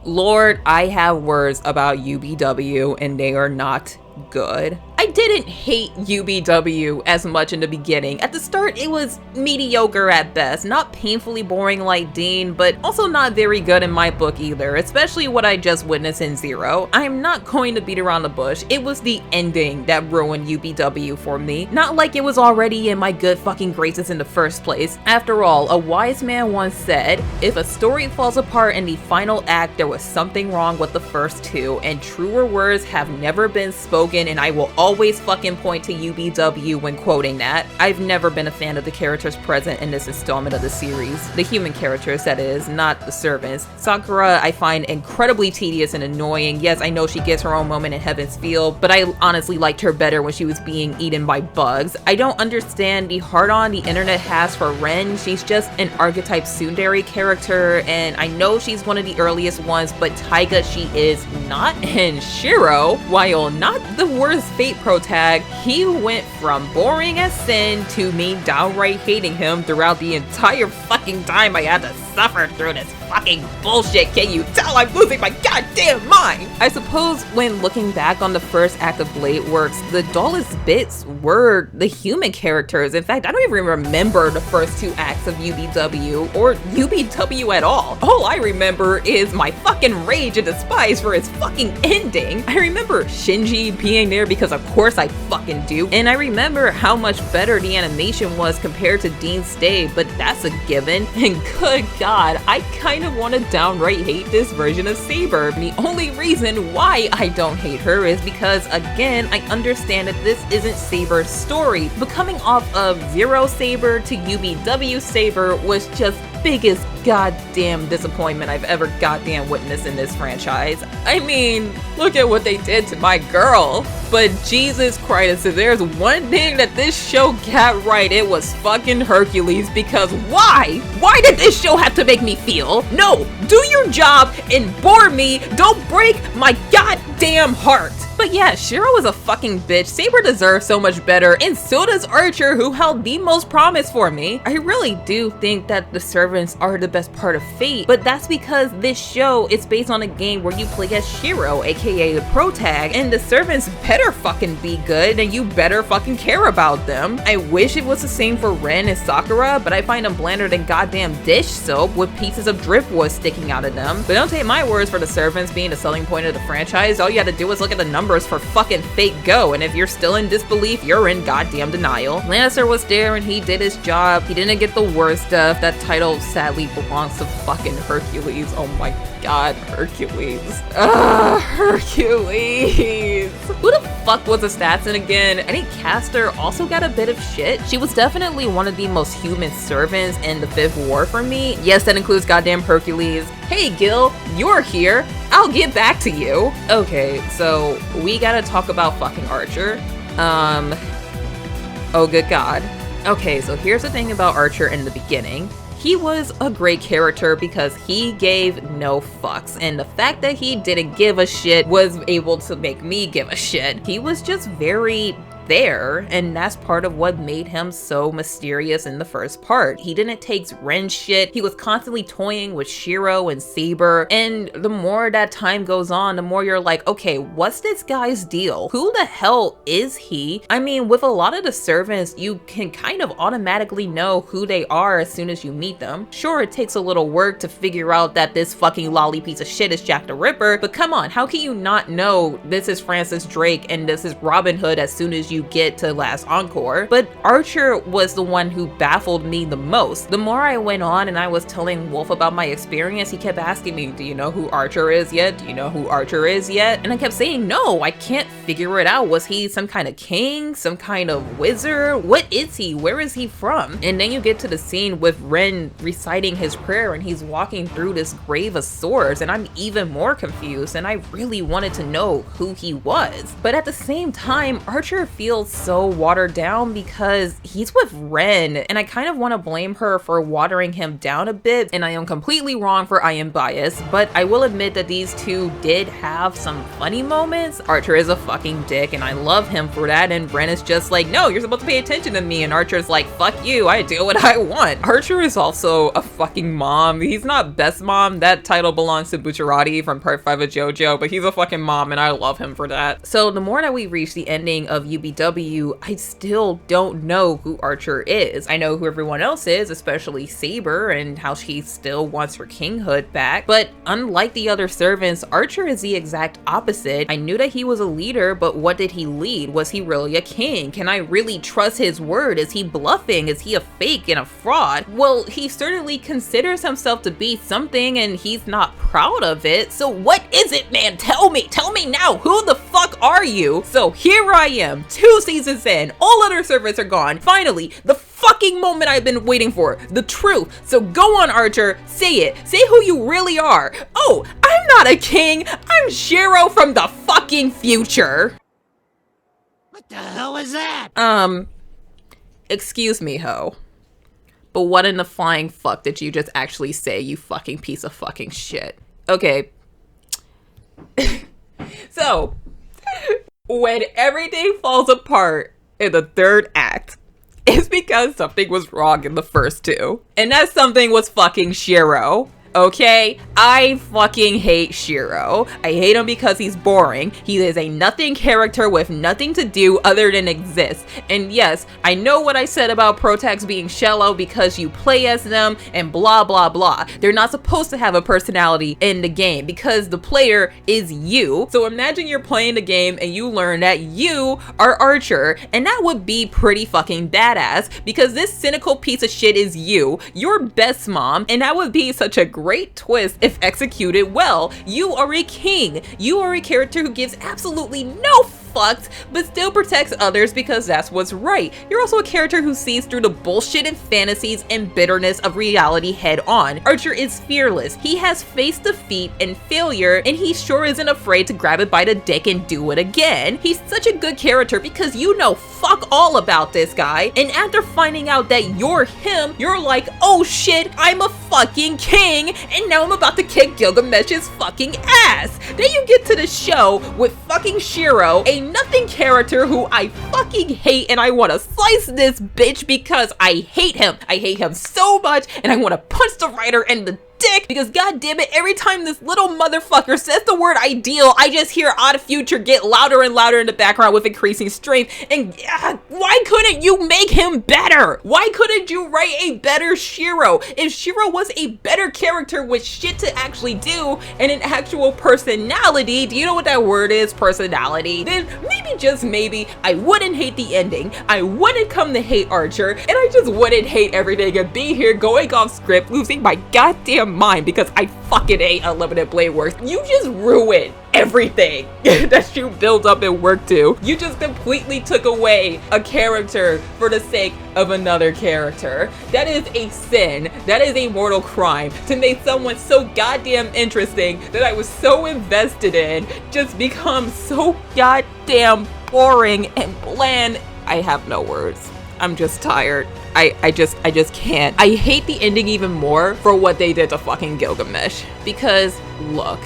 Lord, I have words about UBW and they are not good. I didn't hate UBW as much in the beginning. At the start, it was mediocre at best, not painfully boring like Dean, but also not very good in my book either, especially what I just witnessed in Zero. I'm not going to beat around the bush. It was the ending that ruined UBW for me, not like it was already in my good fucking graces in the first place. After all, a wise man once said, if a story falls apart in the final act, there was something wrong with the first two, and truer words have never been spoken, and I will always fucking point to UBW when quoting that. I've never been a fan of the characters present in this installment of the series. The human characters, that is, not the servants. Sakura I find incredibly tedious and annoying. Yes, I know she gets her own moment in Heaven's Field, but I honestly liked her better when she was being eaten by bugs. I don't understand the hard-on the internet has for Ren. She's just an archetype tsundere character, and I know she's one of the earliest ones, but Taiga she is not. And Shiro, while not the worst Fate protag, he went from boring as sin to me downright hating him throughout the entire fucking time I had to suffer through this fucking bullshit. Can you tell I'm losing my goddamn mind? I suppose when looking back on the first act of Blade Works, the dullest bits were the human characters. In fact, I don't even remember the first two acts of UBW or UBW at all. All I remember is my fucking rage and despise for its fucking ending. I remember Shinji being there because of course I fucking do, and I remember how much better the animation was compared to Dean's Stay, but that's a given. And good god, I kind of want to downright hate this version of Saber. The only reason why I don't hate her is because, again, I understand that this isn't Saber's story, but coming off of Zero Saber to UBW Saber was just biggest goddamn disappointment I've ever goddamn witnessed in this franchise. I mean, look at what they did to my girl. But Jesus Christ, if there's one thing that this show got right, it was fucking Hercules, because why? Why did this show have to make me feel? No, do your job and bore me, don't break my goddamn heart. But yeah, Shiro is a fucking bitch. Saber deserves so much better, and so does Archer, who held the most promise for me. I really do think that the servants are the best part of Fate, but that's because this show is based on a game where you play as Shiro, aka the protag, and the servants better fucking be good, and you better fucking care about them. I wish it was the same for Ren and Sakura, but I find them blander than goddamn dish soap with pieces of driftwood sticking out of them. But don't take my words for the servants being the selling point of the franchise. All you had to do was look at the numbers for fucking Fate Go, and if you're still in disbelief, you're in goddamn denial. Lannister was there and he did his job. He didn't get the worst stuff. That title sadly belongs to fucking Hercules. Oh my god, Hercules. Ugh, Hercules. Who the fuck was Assassin again? I think Castor also got a bit of shit. She was definitely one of the most human servants in the Fifth War for me. Yes, that includes goddamn Hercules. Hey Gil, you're here. I'll get back to you. Okay, so we gotta talk about fucking Archer. Oh good god. Okay, so here's the thing about Archer in the beginning. He was a great character because he gave no fucks, and the fact that he didn't give a shit was able to make me give a shit. He was just very there, and that's part of what made him so mysterious in the first part. He didn't take Ren's shit. He was constantly toying with Shiro and Saber, and the more that time goes on, the more you're like, okay, what's this guy's deal? Who the hell is he? I mean, with a lot of the servants, you can kind of automatically know who they are as soon as you meet them. Sure, it takes a little work to figure out that this fucking lolly piece of shit is Jack the Ripper, but come on, how can you not know this is Francis Drake and this is Robin Hood as soon as you get to Last Encore? But Archer was the one who baffled me the most. The more I went on and I was telling Wolf about my experience, he kept asking me, do you know who Archer is yet? Do you know who Archer is yet? And I kept saying, no, I can't figure it out. Was he some kind of king? Some kind of wizard? What is he? Where is he from? And then you get to the scene with Ren reciting his prayer and he's walking through this grave of swords, and I'm even more confused, and I really wanted to know who he was. But at the same time, Archer feels feels so watered down because he's with Ren, and I kind of want to blame her for watering him down a bit, and I am completely wrong for I am biased, but I will admit that these two did have some funny moments. Archer is a fucking dick, and I love him for that, and Ren is just like, no, you're supposed to pay attention to me, and Archer's like, fuck you, I do what I want. Archer is also a fucking mom. He's not best mom. That title belongs to Bucciarati from Part 5 of JoJo, but he's a fucking mom, and I love him for that. So the more that we reach the ending of UBW, I still don't know who Archer is. I know who everyone else is, especially Saber, and how she still wants her kinghood back, but unlike the other servants, Archer is the exact opposite. I knew that he was a leader, but what did he lead? Was he really a king? Can I really trust his word? Is he bluffing? Is he a fake and a fraud? Well, he certainly considers himself to be something, and he's not proud of it. So what is it, man? Tell me now, who the fuck are you? So here I am, 2 seasons in, all other servants are gone. Finally, the fucking moment I've been waiting for, the truth. So go on, Archer, say it. Say who you really are. Oh, I'm not a king. I'm Shiro from the fucking future. What the hell is that? Excuse me, ho. But what in the flying fuck did you just actually say, you fucking piece of fucking shit? Okay. So, when everything falls apart in the 3rd act, it's because something was wrong in the first 2. And that something was fucking Shiro. Okay, I fucking hate Shiro. I hate him because he's boring. He is a nothing character with nothing to do other than exist. And yes, I know what I said about Protax being shallow because you play as them and blah blah blah. They're not supposed to have a personality in the game because the player is you. So imagine you're playing the game and you learn that you are Archer, and that would be pretty fucking badass because this cynical piece of shit is you, your best mom, and that would be such a great twist if executed well. You are a king. You are a character who gives absolutely no fucks, but still protects others because that's what's right. You're also a character who sees through the bullshit and fantasies and bitterness of reality head on. Archer is fearless. He has faced defeat and failure, and he sure isn't afraid to grab it by the dick and do it again. He's such a good character because you know fuck all about this guy, and after finding out that you're him, you're like, oh shit, I'm a fucking king, and now I'm about to kick Gilgamesh's fucking ass. Then you get to the show with fucking Shiro, a nothing character who I fucking hate, and I want to slice this bitch because I hate him. I hate him so much, and I want to punch the writer in the dick because god damn it, every time this little motherfucker says the word ideal, I just hear Odd Future get louder and louder in the background with increasing strength. And why couldn't you make him better? Why couldn't you write a better Shiro? If Shiro was a better character with shit to actually do and an actual personality, do you know what that word is? Personality. Then maybe, just maybe, I wouldn't hate the ending, I wouldn't come to hate Archer, and I just wouldn't hate everything and be here going off script, losing my goddamn mind because I fucking hate Unlimited Blade Works. You just ruined everything that you built up and worked to. You just completely took away a character for the sake of another character. That is a sin. That is a mortal crime to make someone so goddamn interesting that I was so invested in just become so goddamn boring and bland. I have no words. I'm just tired. I just can't. I hate the ending even more for what they did to fucking Gilgamesh. Because, look,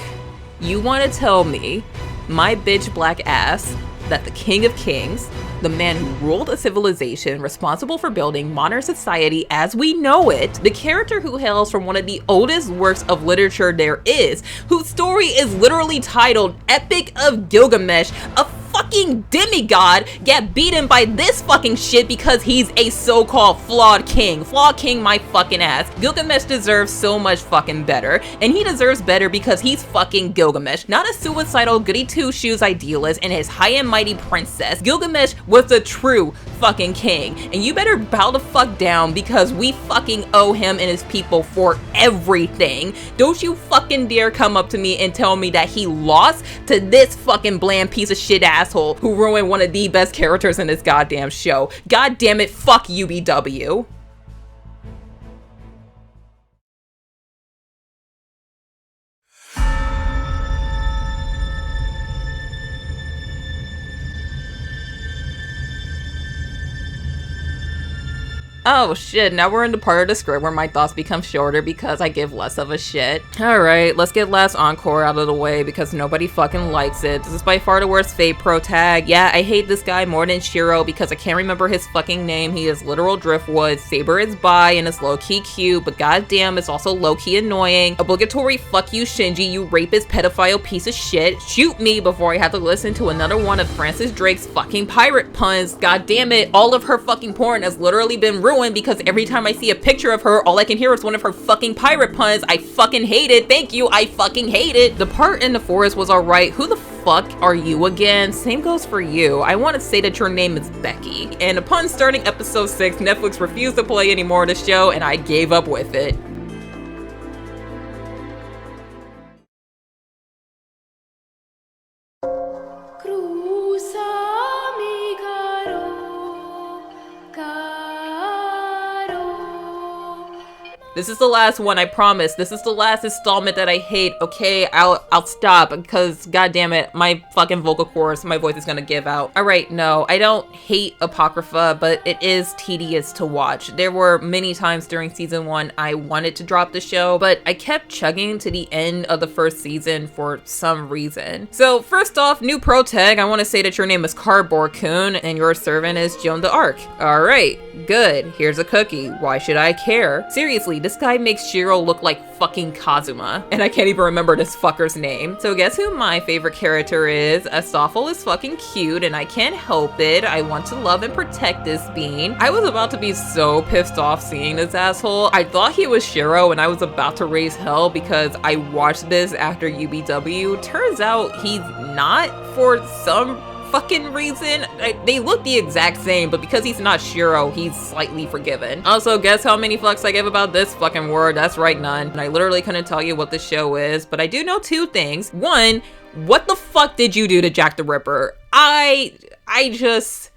you want to tell me, my bitch black ass, that the King of Kings, the man who ruled a civilization responsible for building modern society as we know it, the character who hails from one of the oldest works of literature there is, whose story is literally titled Epic of Gilgamesh, a fucking demigod, get beaten by this fucking shit because he's a so-called flawed king. Flawed king my fucking ass. Gilgamesh deserves so much fucking better, and he deserves better because he's fucking Gilgamesh, not a suicidal goody two-shoes idealist and his high and mighty princess. Gilgamesh was the true fucking king, and you better bow the fuck down because we fucking owe him and his people for everything. Don't you fucking dare come up to me and tell me that he lost to this fucking bland piece of shit asshole who ruined one of the best characters in this goddamn show. God damn it, fuck UBW. Oh shit, now we're in the part of the script where my thoughts become shorter because I give less of a shit. Alright, let's get last encore out of the way because nobody fucking likes it. This is by far the worst Fate Pro tag. Yeah, I hate this guy more than Shiro because I can't remember his fucking name. He is literal driftwood. Saber is bi and is low-key cute, but goddamn, it's also low-key annoying. Obligatory fuck you Shinji, you rapist pedophile piece of shit. Shoot me before I have to listen to another one of Francis Drake's fucking pirate puns. God damn it, all of her fucking porn has literally been ruined because every time I see a picture of her, all I can hear is one of her fucking pirate puns. I fucking hate it. Thank you. I fucking hate it. The part in the forest was alright. Who the fuck are you again? Same goes for you. I want to say that your name is Becky. And upon starting episode 6, Netflix refused to play any more of the show and I gave up with it. This is the last one, I promise. This is the last installment that I hate. Okay, I'll stop because goddamn it, my fucking vocal cords, my voice is gonna give out. Alright, no, I don't hate Apocrypha, but it is tedious to watch. There were many times during season 1 I wanted to drop the show, but I kept chugging to the end of the first season for some reason. So first off, new pro tag, I want to say that your name is Cardboard-kun and your servant is Joan d'Arc. Alright, good. Here's a cookie. Why should I care? Seriously, this guy makes Shiro look like fucking Kazuma, and I can't even remember this fucker's name. So guess who my favorite character is? Astoffel is fucking cute, and I can't help it. I want to love and protect this bean. I was about to be so pissed off seeing this asshole. I thought he was Shiro, and I was about to raise hell because I watched this after UBW. Turns out he's not for some fucking reason. They look the exact same, but because he's not Shiro, he's slightly forgiven. Also, guess how many fucks I give about this fucking word? That's right, none. And I literally couldn't tell you what the show is, but I do know 2 things. One, what the fuck did you do to Jack the Ripper? I just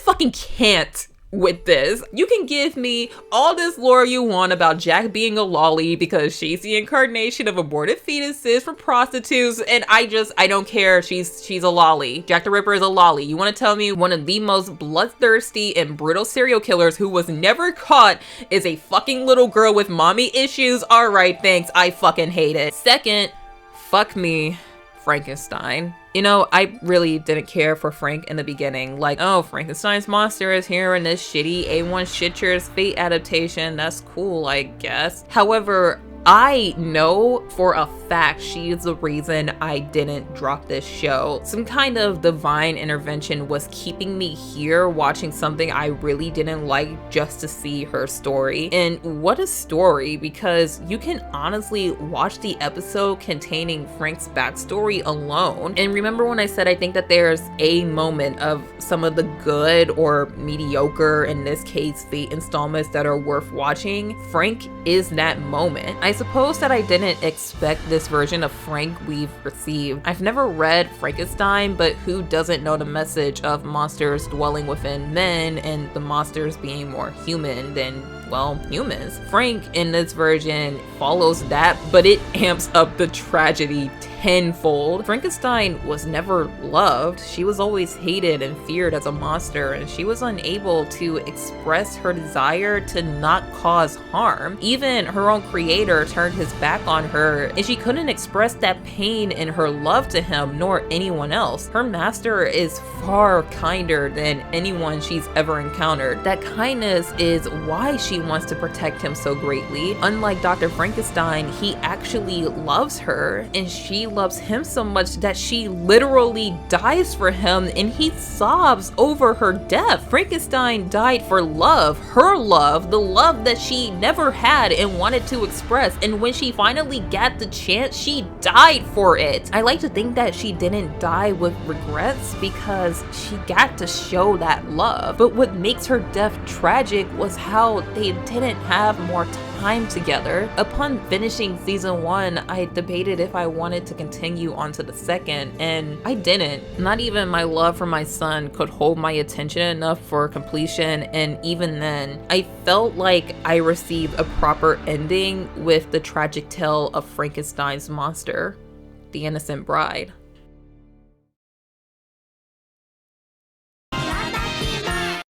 fucking can't with this. You can give me all this lore you want about Jack being a lolly because she's the incarnation of aborted fetuses for prostitutes, and I don't care. She's a lolly. Jack the Ripper is a lolly. You want to tell me one of the most bloodthirsty and brutal serial killers who was never caught is a fucking little girl with mommy issues? Alright, thanks. I fucking hate it. Second, fuck me, Frankenstein. You know, I really didn't care for Frank in the beginning. Like, oh, Frankenstein's monster is here in this shitty A1 Shitcher's Fate adaptation. That's cool, I guess. However, I know for a fact she is the reason I didn't drop this show. Some kind of divine intervention was keeping me here watching something I really didn't like just to see her story. And what a story, because you can honestly watch the episode containing Frank's backstory alone. And remember when I said I think that there's a moment of some of the good or mediocre, in this case, Fate installments that are worth watching? Frank is that moment. I suppose that I didn't expect this version of Frank we've received. I've never read Frankenstein, but who doesn't know the message of monsters dwelling within men and the monsters being more human than, well, humans? Frank in this version follows that, but it amps up the tragedy tenfold. Frankenstein was never loved. She was always hated and feared as a monster, and she was unable to express her desire to not cause harm. Even her own creator turned his back on her, and she couldn't express that pain in her love to him nor anyone else. Her master is far kinder than anyone she's ever encountered. That kindness is why she wants to protect him so greatly. Unlike Dr. Frankenstein, he actually loves her, and she loves him so much that she literally dies for him, and he sobs over her death. Frankenstein died for love, her love, the love that she never had and wanted to express, and when she finally got the chance, she died for it. I like to think that she didn't die with regrets because she got to show that love. But what makes her death tragic was how they didn't have more time together. Upon finishing season 1, I debated if I wanted to continue on to the second, and I didn't. Not even my love for my son could hold my attention enough for completion, and even then, I felt like I received a proper ending with the tragic tale of Frankenstein's monster, the innocent bride.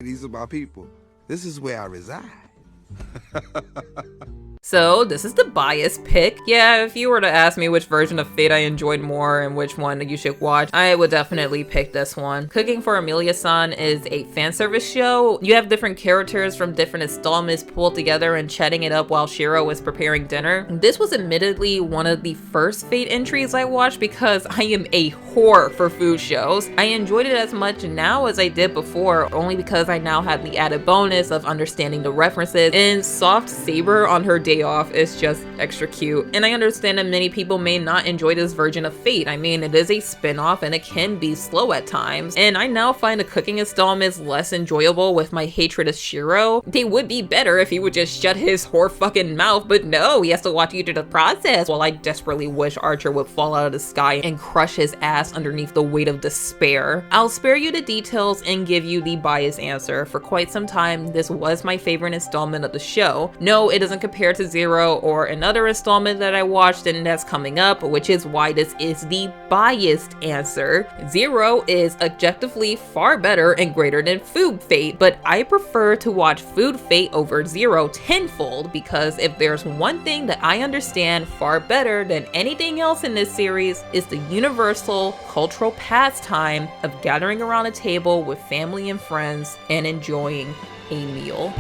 These are my people. This is where I reside. So this is the biased pick. Yeah, if you were to ask me which version of Fate I enjoyed more and which one you should watch, I would definitely pick this one. Cooking for Amelia-san is a fan service show. You have different characters from different installments pulled together and chatting it up while Shiro was preparing dinner. This was admittedly one of the first Fate entries I watched because I am a whore for food shows. I enjoyed it as much now as I did before, only because I now have the added bonus of understanding the references, and Soft Saber on her day off is just extra cute. And I understand that many people may not enjoy this version of Fate. I mean, it is a spin-off and it can be slow at times, and I now find the cooking installments less enjoyable with my hatred of Shiro. They would be better if he would just shut his whore fucking mouth, but no, he has to watch you through the process, while I desperately wish Archer would fall out of the sky and crush his ass underneath the weight of despair. I'll spare you the details and give you the biased answer. For quite some time, this was my favorite installment of the show. No, it doesn't compare to Zero or another installment that I watched and that's coming up, which is why this is the biased answer. Zero is objectively far better and greater than Food Fate, but I prefer to watch Food Fate over Zero tenfold, because if there's one thing that I understand far better than anything else in this series, is the universal cultural pastime of gathering around a table with family and friends and enjoying a meal.